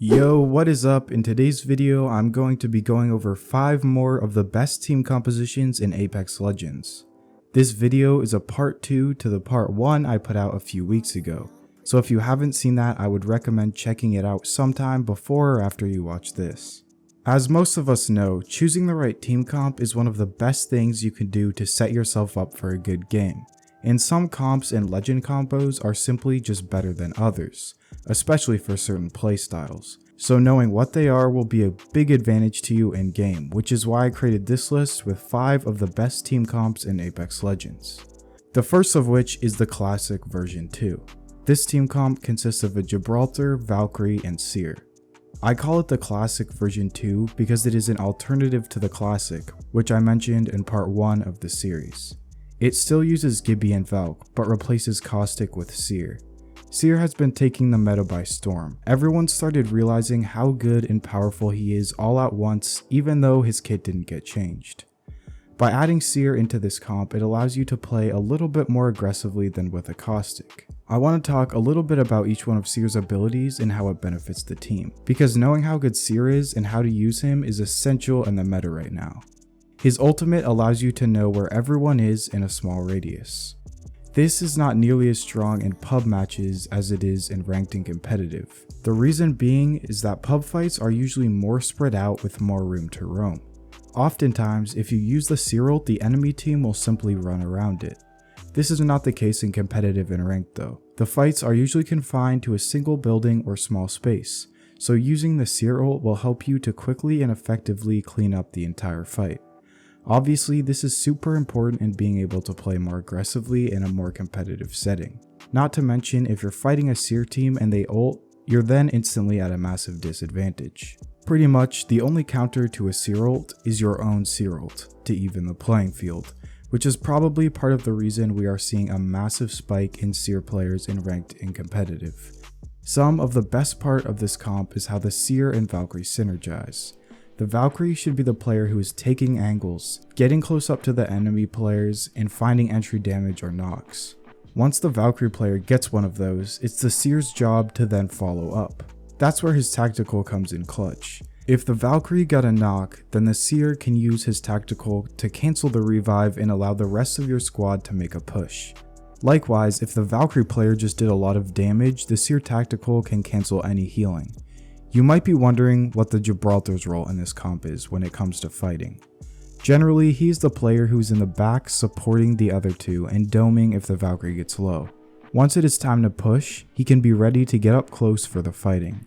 Yo, what is up? In today's video, I'm going to be going over 5 more of the best team compositions in Apex Legends. This video is a part 2 to the part 1 I put out a few weeks ago, so if you haven't seen that, I would recommend checking it out sometime before or after you watch this. As most of us know, choosing the right team comp is one of the best things you can do to set yourself up for a good game. And some comps and legend combos are simply just better than others, especially for certain playstyles. So knowing what they are will be a big advantage to you in game, which is why I created this list with 5 of the best team comps in Apex Legends. The first of which is the classic version 2. This team comp consists of a Gibraltar, Valkyrie, and Seer. I call it the classic version 2 because it is an alternative to the classic, which I mentioned in part 1 of the series. It still uses Gibby and Valk, but replaces Caustic with Seer. Seer has been taking the meta by storm. Everyone started realizing how good and powerful he is all at once, even though his kit didn't get changed. By adding Seer into this comp, it allows you to play a little bit more aggressively than with a Caustic. I want to talk a little bit about each one of Seer's abilities and how it benefits the team, because knowing how good Seer is and how to use him is essential in the meta right now. His ultimate allows you to know where everyone is in a small radius. This is not nearly as strong in pub matches as it is in ranked and competitive. The reason being is that pub fights are usually more spread out with more room to roam. Oftentimes, if you use the Seer ult, the enemy team will simply run around it. This is not the case in competitive and ranked though. The fights are usually confined to a single building or small space, so using the Seer ult will help you to quickly and effectively clean up the entire fight. Obviously, this is super important in being able to play more aggressively in a more competitive setting. Not to mention, if you're fighting a Seer team and they ult, you're then instantly at a massive disadvantage. Pretty much, the only counter to a Seer ult is your own Seer ult to even the playing field, which is probably part of the reason we are seeing a massive spike in Seer players in ranked and competitive. Some of the best part of this comp is how the Seer and Valkyrie synergize. The Valkyrie should be the player who is taking angles, getting close up to the enemy players, and finding entry damage or knocks. Once the Valkyrie player gets one of those, it's the Seer's job to then follow up. That's where his tactical comes in clutch. If the Valkyrie got a knock, then the Seer can use his tactical to cancel the revive and allow the rest of your squad to make a push. Likewise, if the Valkyrie player just did a lot of damage, the Seer tactical can cancel any healing. You might be wondering what the Gibraltar's role in this comp is when it comes to fighting. Generally, he's the player who's in the back supporting the other two and doming if the Valkyrie gets low. Once it is time to push, he can be ready to get up close for the fighting.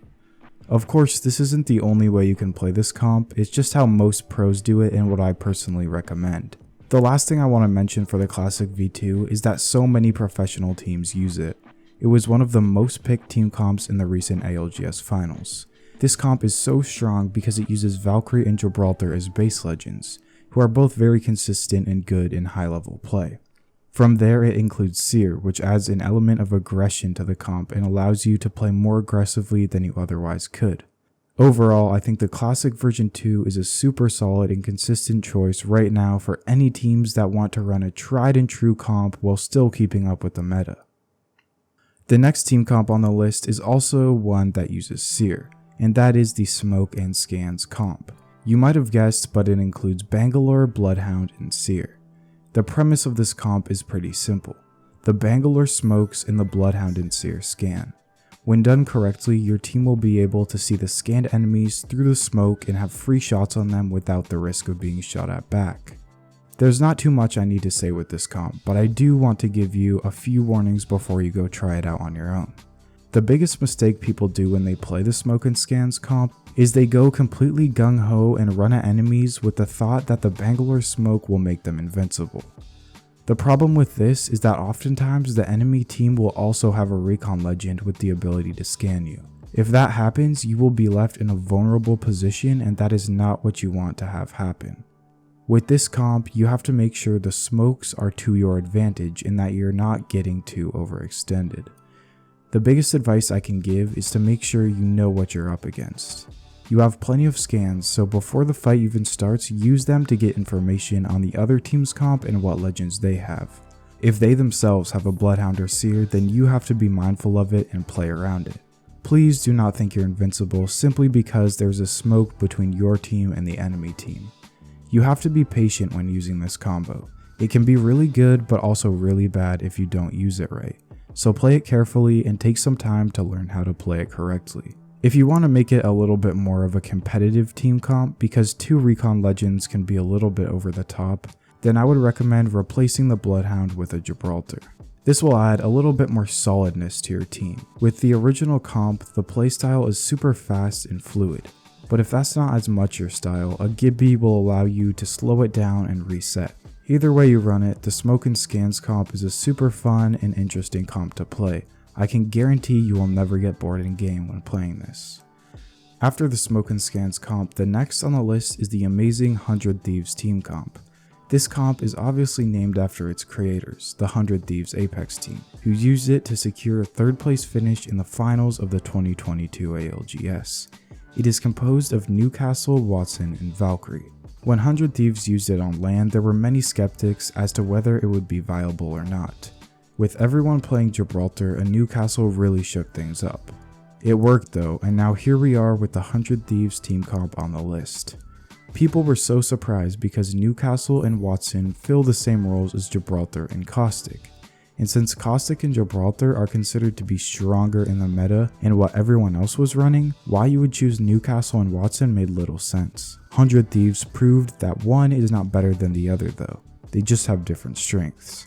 Of course, this isn't the only way you can play this comp, it's just how most pros do it and what I personally recommend. The last thing I want to mention for the classic V2 is that so many professional teams use it. It was one of the most picked team comps in the recent ALGS finals. This comp is so strong because it uses Valkyrie and Gibraltar as base legends, who are both very consistent and good in high level play. From there it includes Seer, which adds an element of aggression to the comp and allows you to play more aggressively than you otherwise could. Overall, I think the classic version 2 is a super solid and consistent choice right now for any teams that want to run a tried and true comp while still keeping up with the meta. The next team comp on the list is also one that uses Seer, and that is the Smoke and Scans comp. You might have guessed, but it includes Bangalore, Bloodhound, and Seer. The premise of this comp is pretty simple. The Bangalore smokes and the Bloodhound and Seer scan. When done correctly, your team will be able to see the scanned enemies through the smoke and have free shots on them without the risk of being shot at back. There's not too much I need to say with this comp, but I do want to give you a few warnings before you go try it out on your own. The biggest mistake people do when they play the Smoke and Scans comp is they go completely gung-ho and run at enemies with the thought that the Bangalore smoke will make them invincible. The problem with this is that oftentimes the enemy team will also have a recon legend with the ability to scan you. If that happens, you will be left in a vulnerable position, and that is not what you want to have happen. With this comp, you have to make sure the smokes are to your advantage and that you're not getting too overextended. The biggest advice I can give is to make sure you know what you're up against. You have plenty of scans, so before the fight even starts, use them to get information on the other team's comp and what legends they have. If they themselves have a Bloodhound or Seer, then you have to be mindful of it and play around it. Please do not think you're invincible simply because there's a smoke between your team and the enemy team. You have to be patient when using this combo. It can be really good but also really bad if you don't use it right. So play it carefully and take some time to learn how to play it correctly. If you want to make it a little bit more of a competitive team comp because 2 recon legends can be a little bit over the top, then I would recommend replacing the Bloodhound with a Gibraltar. This will add a little bit more solidness to your team. With the original comp, the playstyle is super fast and fluid, but if that's not as much your style, a Gibby will allow you to slow it down and reset. Either way you run it, the Smoke and Scans comp is a super fun and interesting comp to play. I can guarantee you will never get bored in game when playing this. After the Smoke and Scans comp, the next on the list is the amazing 100 Thieves team comp. This comp is obviously named after its creators, the 100 Thieves APAC team, who used it to secure a 3rd place finish in the finals of the 2022 ALGS. It is composed of Newcastle, Watson, and Valkyrie. When 100 Thieves used it on land, there were many skeptics as to whether it would be viable or not. With everyone playing Gibraltar, a Newcastle really shook things up. It worked though, and now here we are with the 100 Thieves team comp on the list. People were so surprised because Newcastle and Watson fill the same roles as Gibraltar and Caustic. And since Caustic and Gibraltar are considered to be stronger in the meta and what everyone else was running, why you would choose Newcastle and Watson made little sense. 100 Thieves proved that one is not better than the other though, they just have different strengths.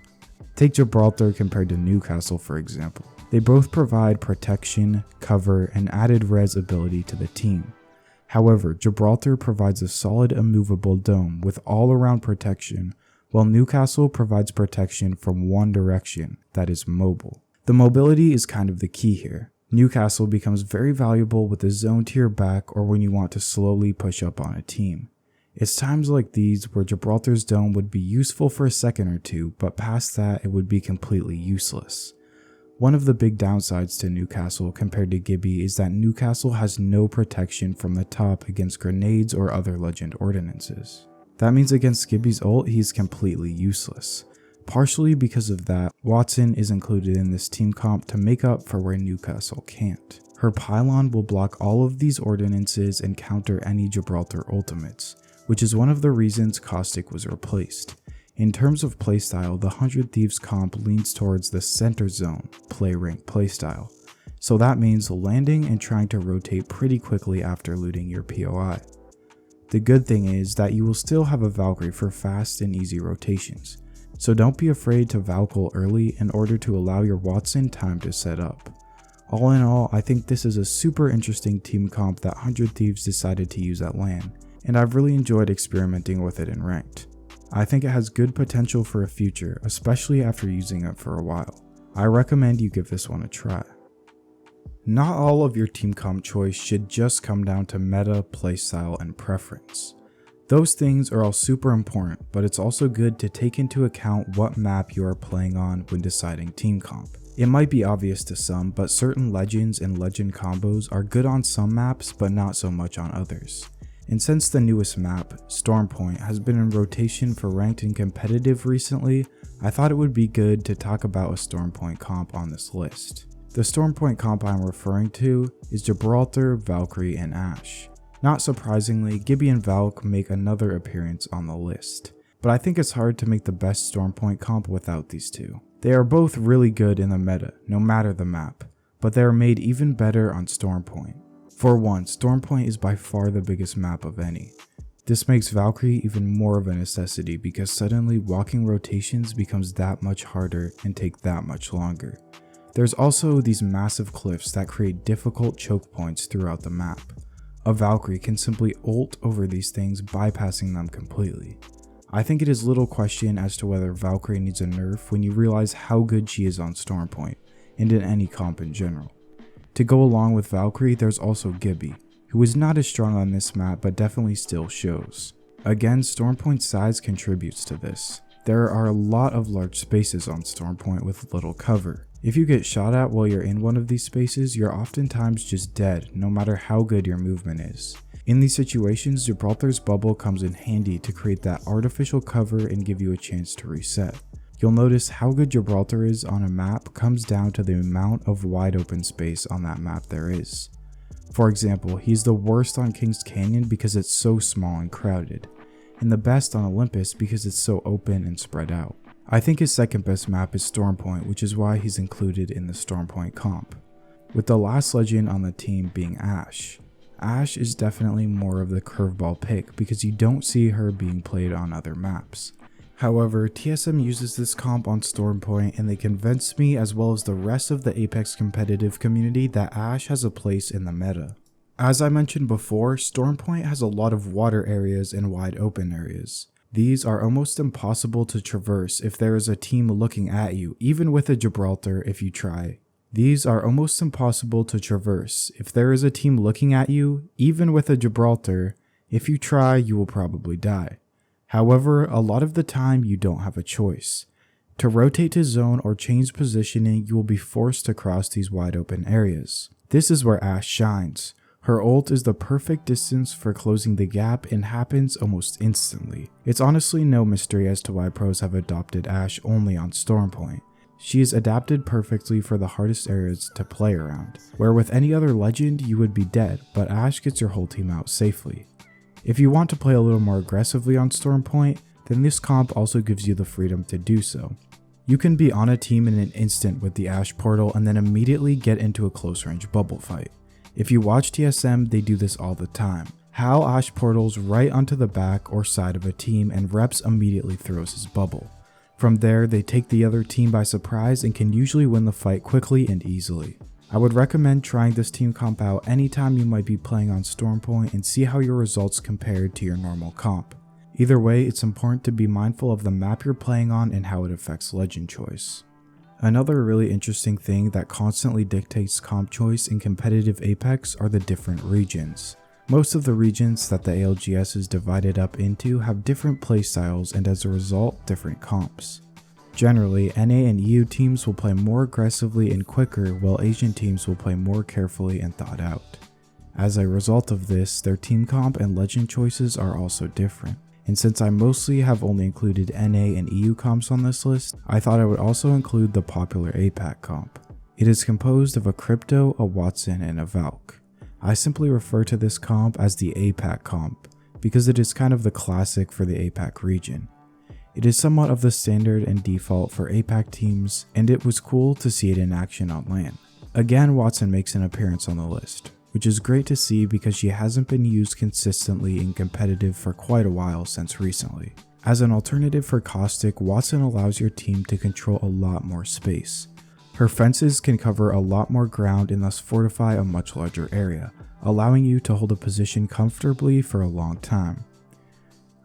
Take Gibraltar compared to Newcastle for example. They both provide protection, cover, and added res ability to the team. However, Gibraltar provides a solid immovable dome with all-around protection, while Newcastle provides protection from one direction, that is mobile. The mobility is kind of the key here. Newcastle becomes very valuable with a zone to your back or when you want to slowly push up on a team. It's times like these where Gibraltar's dome would be useful for a second or two, but past that it would be completely useless. One of the big downsides to Newcastle compared to Gibby is that Newcastle has no protection from the top against grenades or other legend ordinances. That means against Gibby's ult he is completely useless. Partially because of that, Watson is included in this team comp to make up for where Newcastle can't. Her pylon will block all of these ordinances and counter any Gibraltar ultimates, which is one of the reasons Caustic was replaced. In terms of playstyle, the 100 Thieves comp leans towards the center zone, play rank playstyle. So that means landing and trying to rotate pretty quickly after looting your POI. The good thing is that you will still have a Valkyrie for fast and easy rotations, so don't be afraid to Valkyrie early in order to allow your Watson time to set up. All in all, I think this is a super interesting team comp that 100 Thieves decided to use at LAN, and I've really enjoyed experimenting with it in ranked. I think it has good potential for a future, especially after using it for a while. I recommend you give this one a try. Not all of your team comp choice should just come down to meta, playstyle, and preference. Those things are all super important, but it's also good to take into account what map you are playing on when deciding team comp. It might be obvious to some, but certain legends and legend combos are good on some maps but not so much on others. And since the newest map, Stormpoint, has been in rotation for ranked and competitive recently, I thought it would be good to talk about a Stormpoint comp on this list. The Stormpoint comp I'm referring to is Gibraltar, Valkyrie, and Ashe. Not surprisingly, Gibby and Valk make another appearance on the list, but I think it's hard to make the best Stormpoint comp without these two. They are both really good in the meta, no matter the map, but they are made even better on Stormpoint. For one, Stormpoint is by far the biggest map of any. This makes Valkyrie even more of a necessity because suddenly walking rotations becomes that much harder and take that much longer. There's also these massive cliffs that create difficult choke points throughout the map. A Valkyrie can simply ult over these things, bypassing them completely. I think it is little question as to whether Valkyrie needs a nerf when you realize how good she is on Stormpoint, and in any comp in general. To go along with Valkyrie, there's also Gibby, who is not as strong on this map but definitely still shows. Again, Stormpoint's size contributes to this. There are a lot of large spaces on Stormpoint with little cover. If you get shot at while you're in one of these spaces, you're oftentimes just dead, no matter how good your movement is. In these situations, Gibraltar's bubble comes in handy to create that artificial cover and give you a chance to reset. You'll notice how good Gibraltar is on a map comes down to the amount of wide open space on that map there is. For example, he's the worst on King's Canyon because it's so small and crowded, and the best on Olympus because it's so open and spread out. I think his second best map is Stormpoint, which is why he's included in the Stormpoint comp, with the last legend on the team being Ashe. Ashe is definitely more of the curveball pick because you don't see her being played on other maps. However, TSM uses this comp on Stormpoint and they convinced me as well as the rest of the Apex competitive community that Ashe has a place in the meta. As I mentioned before, Stormpoint has a lot of water areas and wide open areas. These are almost impossible to traverse if there is a team looking at you, even with a Gibraltar if you try. These are almost impossible to traverse if there is a team looking at you, even with a Gibraltar. If you try, you will probably die. However, a lot of the time you don't have a choice. To rotate to zone or change positioning, you will be forced to cross these wide open areas. This is where Ashe shines. Her ult is the perfect distance for closing the gap and happens almost instantly. It's honestly no mystery as to why pros have adopted Ashe only on Stormpoint. She is adapted perfectly for the hardest areas to play around, where with any other legend you would be dead, but Ashe gets your whole team out safely. If you want to play a little more aggressively on Stormpoint, then this comp also gives you the freedom to do so. You can be on a team in an instant with the Ashe portal and then immediately get into a close range bubble fight. If you watch TSM, they do this all the time. Hal Ashe portals right onto the back or side of a team and Reps immediately throws his bubble. From there, they take the other team by surprise and can usually win the fight quickly and easily. I would recommend trying this team comp out anytime you might be playing on Stormpoint and see how your results compared to your normal comp. Either way, it's important to be mindful of the map you're playing on and how it affects legend choice. Another really interesting thing that constantly dictates comp choice in competitive Apex are the different regions. Most of the regions that the ALGS is divided up into have different playstyles and as a result, different comps. Generally, NA and EU teams will play more aggressively and quicker, while Asian teams will play more carefully and thought out. As a result of this, their team comp and legend choices are also different. And since I mostly have only included NA and EU comps on this list, I thought I would also include the popular APAC comp. It is composed of a Crypto, a Watson, and a Valk. I simply refer to this comp as the APAC comp, because it is kind of the classic for the APAC region. It is somewhat of the standard and default for APAC teams, and it was cool to see it in action on LAN. Again, Watson makes an appearance on the list, which is great to see because she hasn't been used consistently in competitive for quite a while since recently. As an alternative for Caustic, Watson allows your team to control a lot more space. Her fences can cover a lot more ground and thus fortify a much larger area, allowing you to hold a position comfortably for a long time.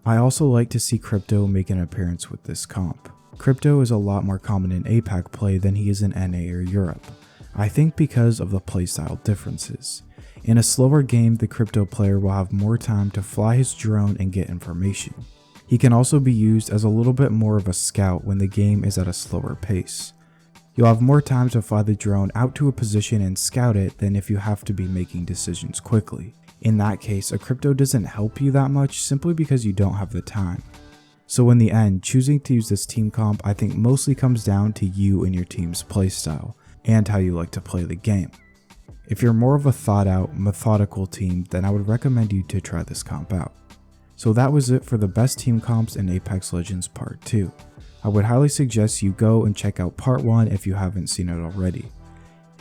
I also like to see Crypto make an appearance with this comp. Crypto is a lot more common in APAC play than he is in NA or Europe. I think because of the playstyle differences. In a slower game, the Crypto player will have more time to fly his drone and get information. He can also be used as a little bit more of a scout when the game is at a slower pace. You'll have more time to fly the drone out to a position and scout it than if you have to be making decisions quickly. In that case, a Crypto doesn't help you that much simply because you don't have the time. So in the end, choosing to use this team comp I think mostly comes down to you and your team's playstyle, and how you like to play the game. If you're more of a thought out, methodical team, then I would recommend you to try this comp out. So that was it for the best team comps in Apex Legends Part 2. I would highly suggest you go and check out Part 1 if you haven't seen it already.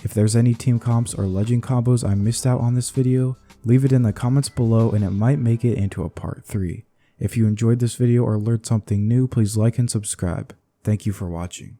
If there's any team comps or legend combos I missed out on this video, leave it in the comments below and it might make it into a Part 3. If you enjoyed this video or learned something new, please like and subscribe. Thank you for watching.